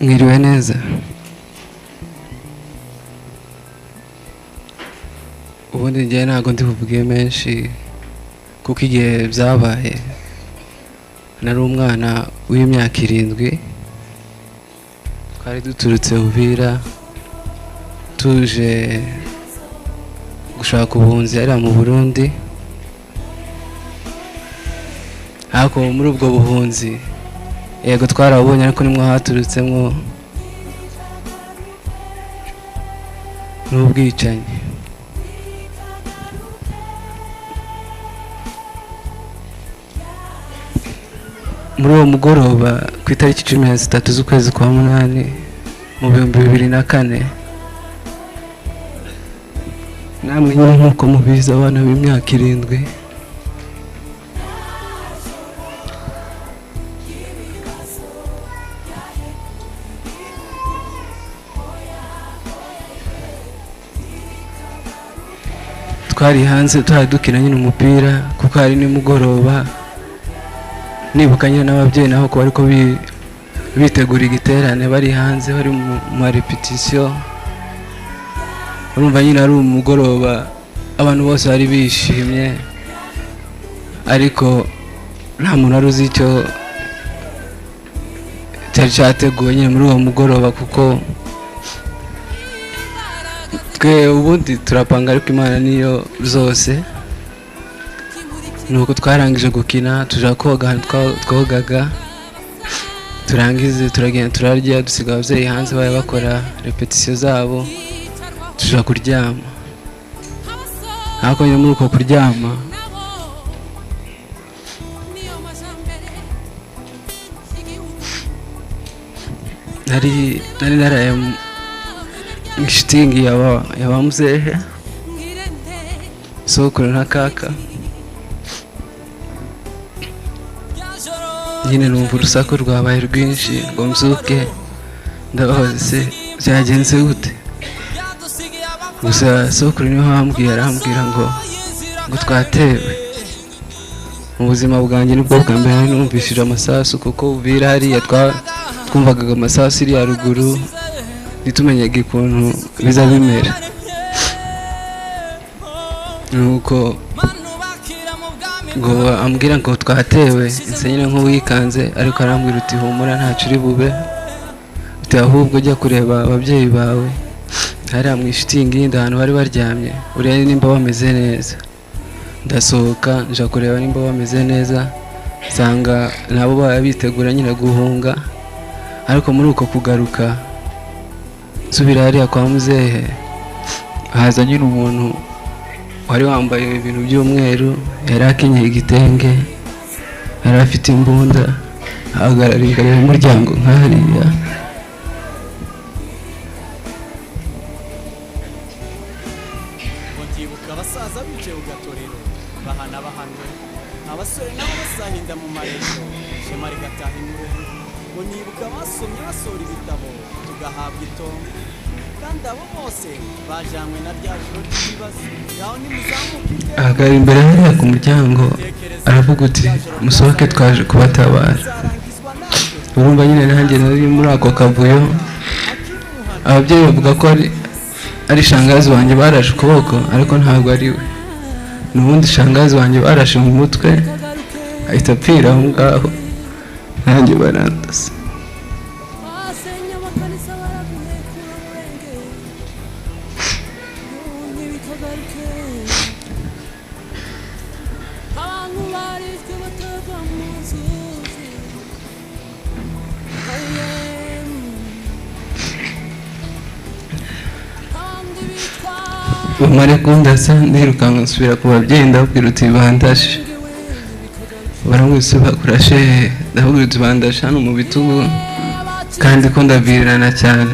Mwiriwe neza. Ubundi njye ntabwo ndi buvuge menshi kuko igihe byabaye nari umwana w'imyaka 7, twari duturutse Uvira tuje gushaka ubuhunzi ari mu Burundi. Ariko muri ubwo buhunzi yego twarabonye ariko nimwe haturutsemo n'ubwicanyi. Muri uwo mugoroba ku itariki 13 z'ukwezi kwa munani mu 2004, namwe nk'uko mubizi abana b'imyaka 7 twari hanze dukina nyine umupira kuko hari nimugoroba. Nibuka nyine n'ababyeyi naho ko ariko bitegura igiterane bari hanze bari mu repetition. Urumva nyine ari umugoroba abantu bose bari bishimye, ariko nta muntu aruzi icyo cyari cyateguwe nyine muri uwo mugoroba, kuko twe ubundi turapanga ariko Imana niyo zose. Nuko twarangije gukina tuja koga, twogaga turangize turagenda turarya, dusiga abavyeyi hanze baye bakora repetition zabo, tuja kuryama. Ariko nyine muri uko kuryama nari naraye shitingi yaba muzehe sokuru na kaka. Nyine numva urusaku rwabaye rwinshi ngo mzuke ndabaze byagenze gute. Gusa sokuru niho arambwira ngo twatewe. Mu buzima bwanjye nibwo bwa mbere numvishije amasasu, kuko Uvira hariya twumvaga amasasu iri haruguru ntitumenyaga ukuntu biza bimera. Nuko ngo ambwira ngo twatewe insenyine nk'uwikanze, ariko arambwira uti humura ntacyo uri bube, uti ahubwo ujya kureba ababyeyi bawe hariya mu ishitingi ahantu bari baryamye urebe nimba bameze neza. Ndasohoka nja kureba nimba bameze neza, nsanga nabo baba bitegura nyine guhunga. Ariko muri uko kugaruka nsubira hariya kwa muzehe, haza nyine umuntu wari wambaye ibintu by'umweru, yari akenyeye igitenge, yari afite imbunda, ahagarara imbere y'umuryango nk'hariya. Ndibuka abasaza bicaye ku gatorero bahana abasore nabo basahinda mu marembo, ishema rigataha imurengo. Ngo nibuka basomye basora ibitabo tugahabwa itongo, kandi abo bose bajanywe na rya joro ry'ibibazo. Yaho nimuzamuka ahagara imbere hariya ku muryango aravuga uti musohoke twaje kubatabara. Urumva nyine nanjye nari muri ako kavuyo. Ababyeyi bavuga ko ari shangazi wanjye barashe ukuboko, ariko ntabwo ari we. N'ubundi shangazi wanjye barashe mu mutwe ahita apfira aho ngaho, nanjye barandasa. Bamare kundasa ndirukanka nsubira ku babyeyi ndababwira uti bandashe. Baramwise bakurashe, ndababwira uti bandashe hano mu bitugu kandi ko ndavirirana cyane.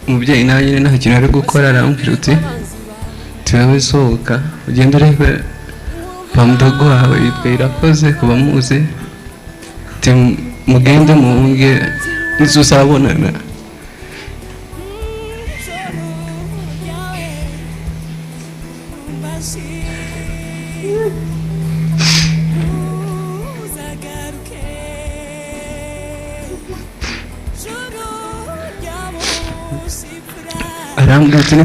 Umubyeyi nawe nyine nta kintu ari gukora, arambwira uti wewe sohoka ugenda urebe pamudogo wawe yitwa Irakoze kuba muzi, mugende muhunge nizuzabonana. arambwira ati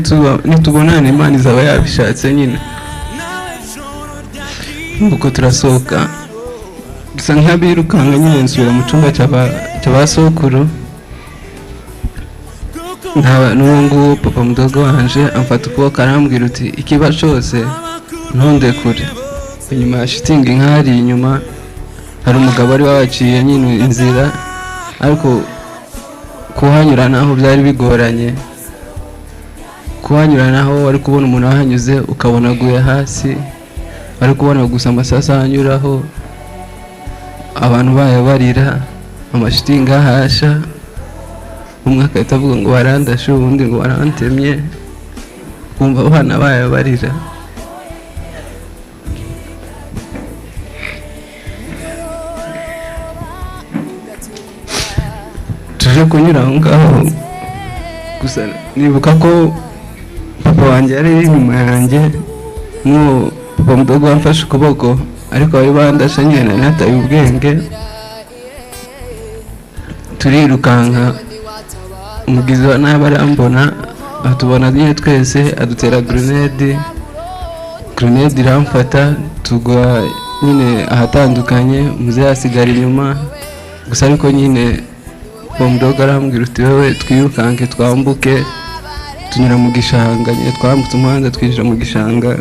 nitubonana Imana izaba yabishatse nyine. Nuko turasohoka dusa nk'abirukanga nyine nsubira mu cyumba cy'abasokuru. N'uwo nguwo papa mudogo wanje amfata ukuboko arambwira uti ikiba cyose ntundekure. Inyuma ya shitingi nk'ahari inyuma hari umugabo wari wabaciye nyine inzira, ariko kuhanyura naho byari bigoranye. Kuhanyura naho wari kubona umuntu ahanyuze ukabona aguye hasi, wari kubona gusa amasasu ahanyuraho, abantu bayabarira, amashitingi ahasha, umwe akahita avuga ngo warandashe, ubundi ngo warantemye, kumva abana bayabarira. Tuje kunyura aho ngaho, gusa nibuka ko papa wanjye yari inyuma yanjye, n'uwo papa mudogo wamfashe ukuboko, ariko bari bandashe nyine nataye ubwenge. Turirukanka, umugizi wa nabi arambona, atubona nyine twese adutera grenade iramfata, tugwa nyine ahatandukanye, muze yasigara inyuma. Gusa ariko nyine papa mudogo arambwira uti wewe twirukanke twambuke tunyura mu gishanga. Nyine twambutse umuhanda twinjira mu gishanga,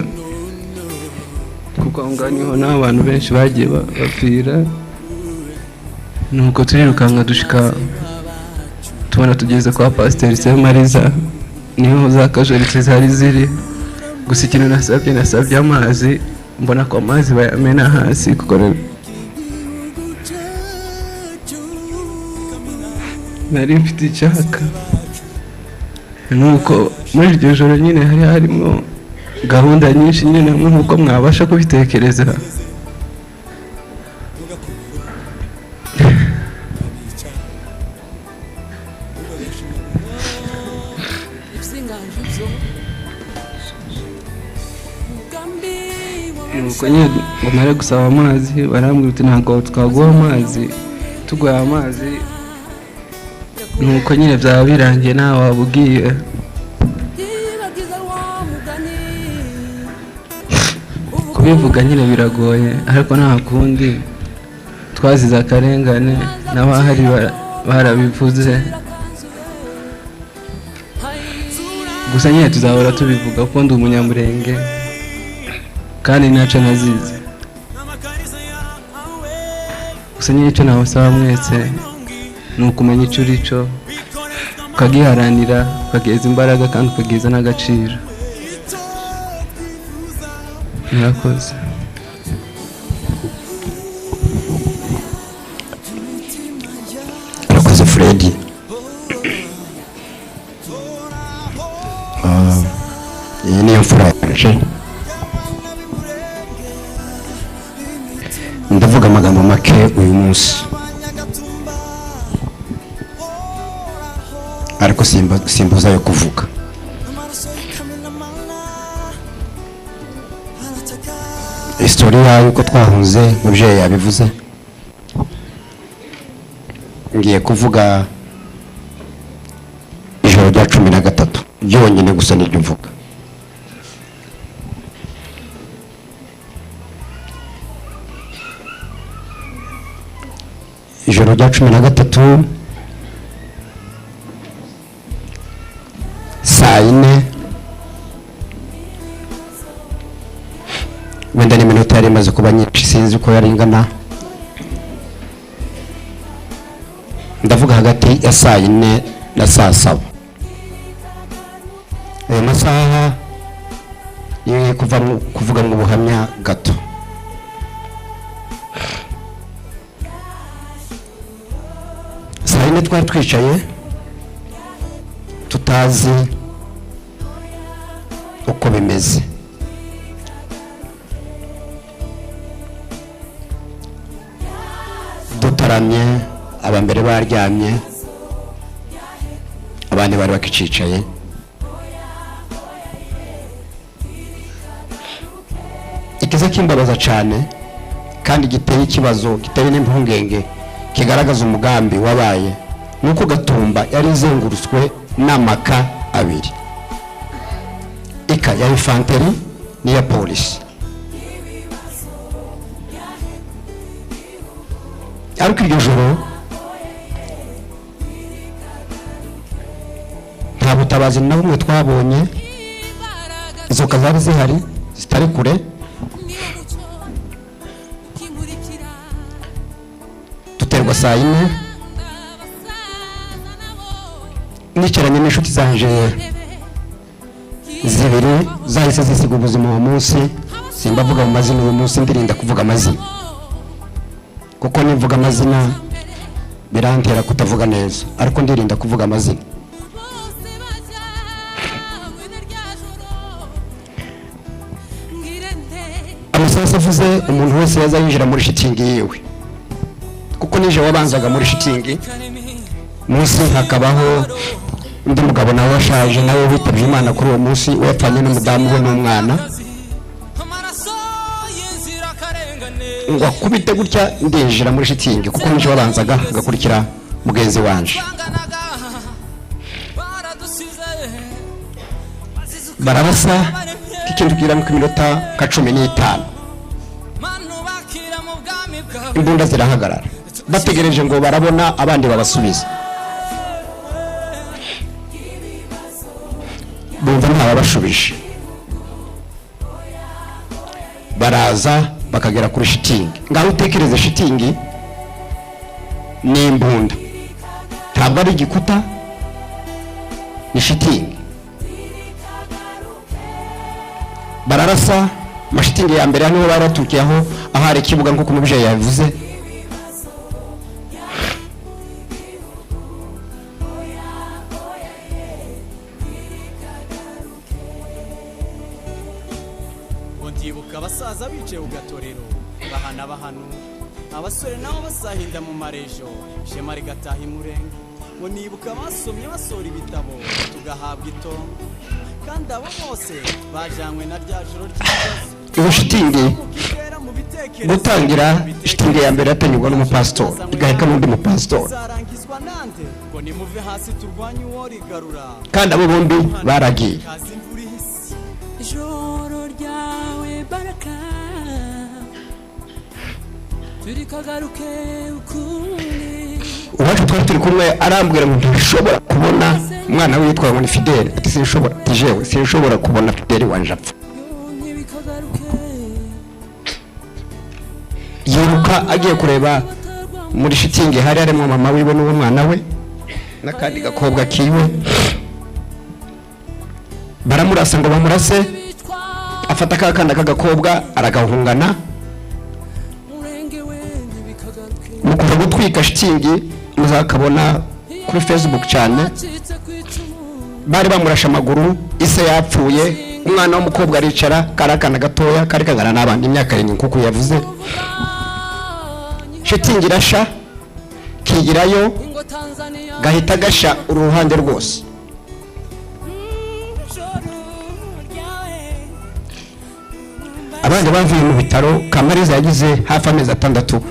kuko aho ngaho niho n'abantu benshi bagiye bapfira. Nuko turirukanka dushika tubona tugeze kwa Pasiteri Semariza, niho za kajorite zari ziri. Gusa ikintu nasabye amazi, mbona ko amazi bayamena hasi kuko nari mfite icyaka. Nuko muri iryo joro nyine hari harimo gahunda nyinshi nyine nk'uko mwabasha kubitekereza. Nuko nyine ngo mare gusaba amazi, barambwira uti ntabwo twaguha amazi, tuguha amazi nuko nyine byaba birangiye nawe waba ugiye. Kubivuga nyine biragoye, ariko nta kundi, twazize akarengane n'abahari barabivuze. Gusa nyine tuzahora tubivuga kuko ndi umunyamurenge kandi ntacyo nazize. Gusa nyine icyo nabasaba mwese ni ukumenya icyo uri cyo, ukagiharanira, ukageza imbaraga kandi ukageza n'agaciro. Murakoze. Murakoze Freddy. Iyi niyo mfura yaje. Ndavuga amagambo make uyu munsi, ariko simbuza yo kuvuga. Historia yuko twahunze mubyeyi yabivuze. Ngiye kuvuga ijoro rya 13 byonyine gusa n'ibyo mvuga. Ijoro rya 13 saa 4 wenda n'iminota yari imaze kuba nyinshi, sinzi uko yari ingana. Ndavuga hagati ya saa 4 na saa 7. Ayo masaha yewe kuvuga mu buhamya gato. Saa 4 twari twicaye tutazi uko bimeze. Dutaramye, abambere baryamye, abandi bari bakicicaye. Ikiza kimbabaza cyane kandi giteye ikibazo, giteye n'impungenge, kigaragaza umugambi wabaye nuko Gatumba yari izengurutswe n'amaka abiri. ifatika ya infanteri n'iya polisi. Ariko iryo joro nta butabazi na bumwe twabonye. Izo kazari zihari zitari kure. Duterwa saa 4 nicaranye n'inshuti zanje zibiri zahise zisiga ubuzima uwo munsi. Simbavuga mu mazina uyu munsi, ndirinda kuvuga amazina kuko nivuga amazina birantera kutavuga neza, ariko ndirinda kuvuga amazina. Amasasu avuze umuntu wese yaza yinjira muri shitingi yiwe, kuko nije wabanzaga muri shitingi. Munsi hakabaho undi mugabo nawe washaje nawe witabye Imana kuri uwo munsi, wapfanye n'umudamu we n'umwana. Ngo akubite gutya ndinjira muri shitingi, kuko nije wabanzaga agakurikira mugenzi wanje. Barabasa ikintu kiramo iminota ka 15. Imbunda zirahagarara bategereje ngo barabona abandi babasubiza. Bumva ntababashubije, baraza bakagera kuri shitingi. Ngaho utekereze shitingi ni imbunda, ntabwo ari igikuta, ni shitingi. Bararasa amashitingi ya mbere hano baratukiyeho ahari ikibuga nk'uko umubyeyi yabivuze. ndibuka abasaza bicaye ugatorero bahana bahano, abasore nabo basahinda mu marejo, shema rigataha imurenge. Ngo nibuka basomye basora ibitabo tugahabwa itongo, kandi abo bose bajanywe na rya joro ry'ibibazo. Iyo shitingi gutangira, shitingi ya mbere yatanyurwa n'umupasitori igaheka n'undi mupasitori, zarangizwa nande ngo nimuve hasi turwanye uwo rigarura, kandi abo bombi baragiye. Ijoro ryawe baraka turikagaruke ukundi. Uwacu twari turi kumwe arambwira ngo ntishobora kubona umwana we yitwa ngo ni Fidele. Ati sinshobora, tijewe sinshobora kubona Fidele wanje apfa. Yiruka agiye kureba muri shitingi, hari harimo mama wiwe n'uwo mwana we n'akandi gakobwa kiwe. Baramurasa ngo bamurase, afata kakanda kagakobwa aragahungana. Mukuva gutwika shitingi muzakabona kuri Facebook cyane. Bari bamurasha amaguru, ise yapfuye, umwana w'umukobwa aricara, karakana gatoya kari kagana n'abandi imyaka 7 kuko yavuze. Shitingi irasha kigirayo gahita gasha uruhande rwose. Abandi bavuye mu bitaro, Kamariza yagize hafi amezi 6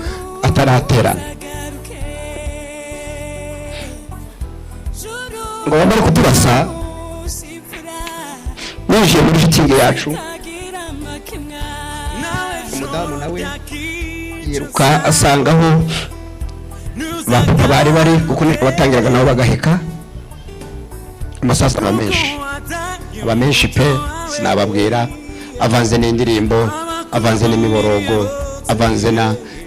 ataraterana. Ngo bamare kuturasa nije muri shitingi yacu. Umudamu nawe yiruka asangaho bapapa bari bari, kuko niko batangiraga nabo bagaheka. Amasasu abamenshi pe sinababwira, avanze n'indirimbo, avanze n'imiborogo, avanze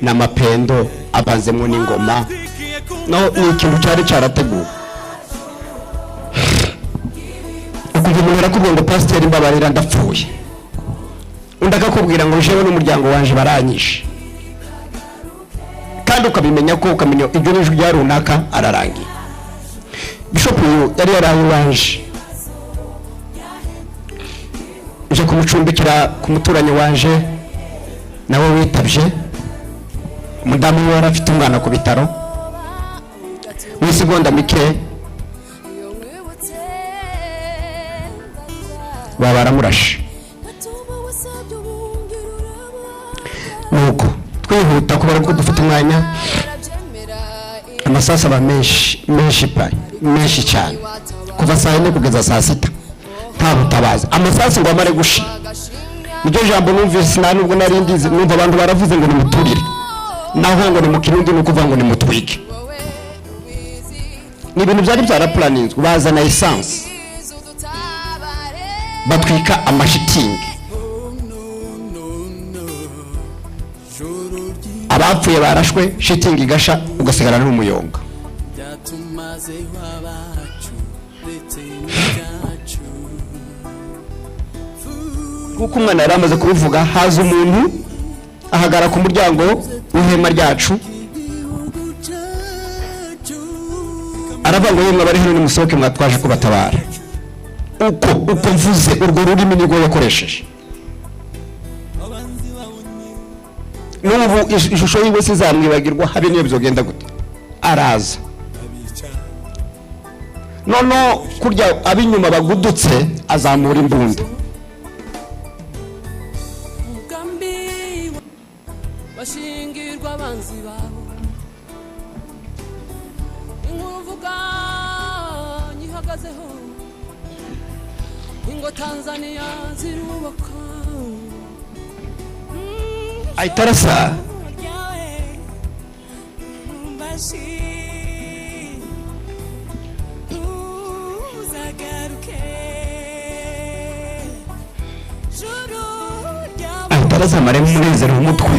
n'amapendo, avanzemo n'ingoma. No ni ikintu cyari cyarateguwe. Ukugumira kubonga pasiteri mbabarira ndapfuye, undakakubwira ngo jewe n'umuryango wanje baranyishe, kandi ukabimenya ko ukamenya ibyo n'ijwi rya runaka ararangiye. Bishop yari yaraye wanje uje kumucumbikira ku muturanyi wanje nawe witabye. Umudamu we arafite umwana ku bitaro, w'isegonda mike babaramurashe. Nuko twihuta kuba ko dufite umwanya, amasasa aba menshi cyane, kuva saa 4 kugeza saa 6 nta butabazi amasasu ngo amare gushira iryo jambo numvise nubwo nari ndize numva abantu baravuze ngo nimuturire naho ngo ni mu kirundi no kuvuga ngo nimutwike ni ibintu byari byaraplaninzwe bazana essence batwika amashitingi abapfuye barashwe shitingi gasha ugasigara n'umuyonga kuko umwana yari amaze kubivuga haza umuntu ahagara ku muryango w'ihema ryacu aravuga ngo yemwe bari hano nimusohoke mwatwaje kubatabara uko mvuze urwo rurimi nirwo yakoresheje n'ubu ishusho yiwe sizamwibagirwa habe niyo byogenda gute araza none kurya abinyuma bagudutse azamura imbunda bashingirwa abanzi babo inkuru mvuga nyihagazeho ingo Tanzania zirubaka aitarasa aitarasa maremu munezero umutwe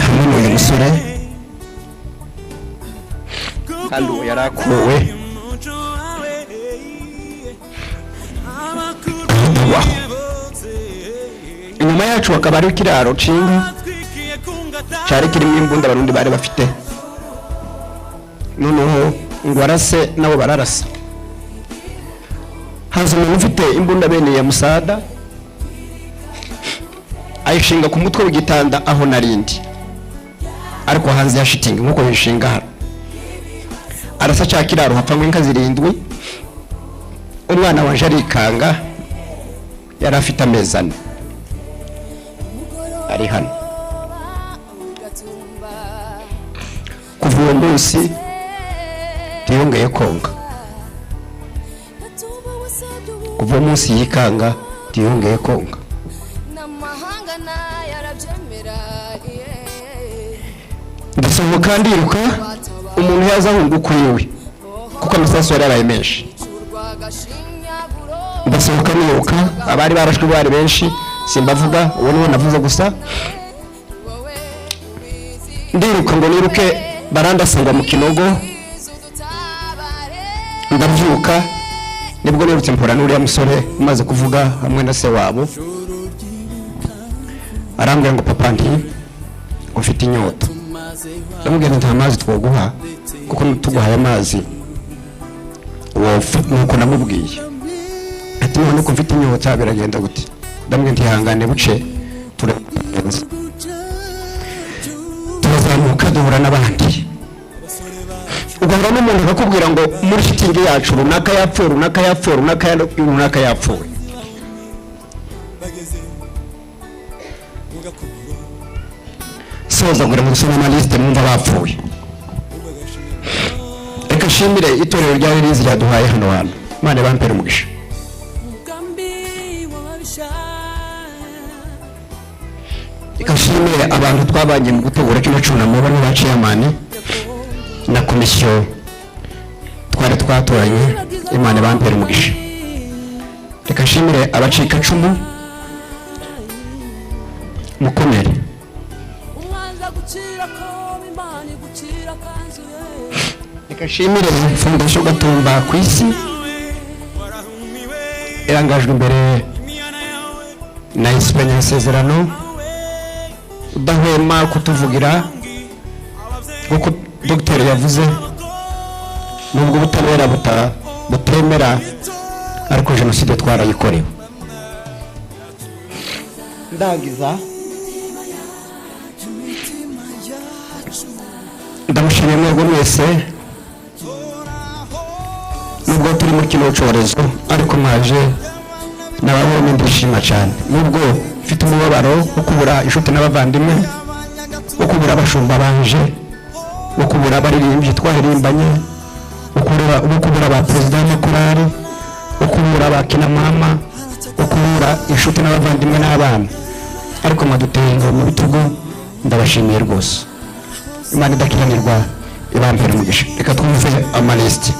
hamwe n'uyu musore kandi ubu yarakuwe inyuma yacu hakaba ari ikiraro cinga cyari kirimo imbunda abarundi bari bafite noneho ngo arase nabo bararasa haza umuntu ufite imbunda bene ya musada ayishinga ku mutwe w'igitanda aho narindi ariko hanze ya shitingi nkuko bishinga hano arasa cya kiraro hapfa ngo inka zirindwi umwana wanje arikanga yari afite amezi 4 ari hano kuva uwo munsi ntiyongeye konga kuva uwo munsi yikanga ntiyongeye konga ndasohoka ndiruka umuntu yaza ahunga ukwiwe kuko amasasu yarabaye menshi ndasohoka niruka abari barashwe bari benshi simbavuga uwo niwe navuze gusa ndiruka ngo niruke barandasanga mu kinogo ndabyuka nibwo nirutse mpora n'uriya musore umaze kuvuga hamwe na se wabo arambwira ngo papa nti ufite inyota ndamubwira nta mazi twoguha kuko tuguhaye amazi nuko namubwiye ati none ko mfite inyota biragenda gute ndamubwira nti hangane buce turazamuka duhura n'abandi ugahura n'umuntu akakubwira ngo muri shitingi yacu runaka yapfuye runaka yapfuye runaka yapfuye soza ngo musome amaliste mwumva bapfuye reka shimire itorero rya Elize ryaduhaye hano hantu Imana bampere umugisha reka shimire abantu twabanye mu gutegura kino cyunamo bari ba chairman na komisiyo twari twatoranye Imana bampere umugisha reka shimire abacika cumu mukomere reka shimire Fondation Gatumba ku isi irangajwe imbere na Espanya Sezerano udahwema kutuvugira kuko Dr. yavuze nubwo butabera butemera ariko jenoside twarayikorewe ndagiza ndamushimiye mwebwe mwese nubwo turi mu kino cyorezo ariko mwaje nababonye ndishima cyane nubwo mfite umubabaro wo kubura inshuti n'abavandimwe wo kubura abashumba banje, wo kubura abaririmbyi twaririmbanye, wo kubura ba perezida w'amakorali, wo kubura abakina mama, wo kubura inshuti n'abavandimwe n'abana, ariko mwaduteye ingabo mu bitugu. Ndabashimiye rwose. Imana idakiranirwa ibambere umugisha. Reka twumve amalisiti.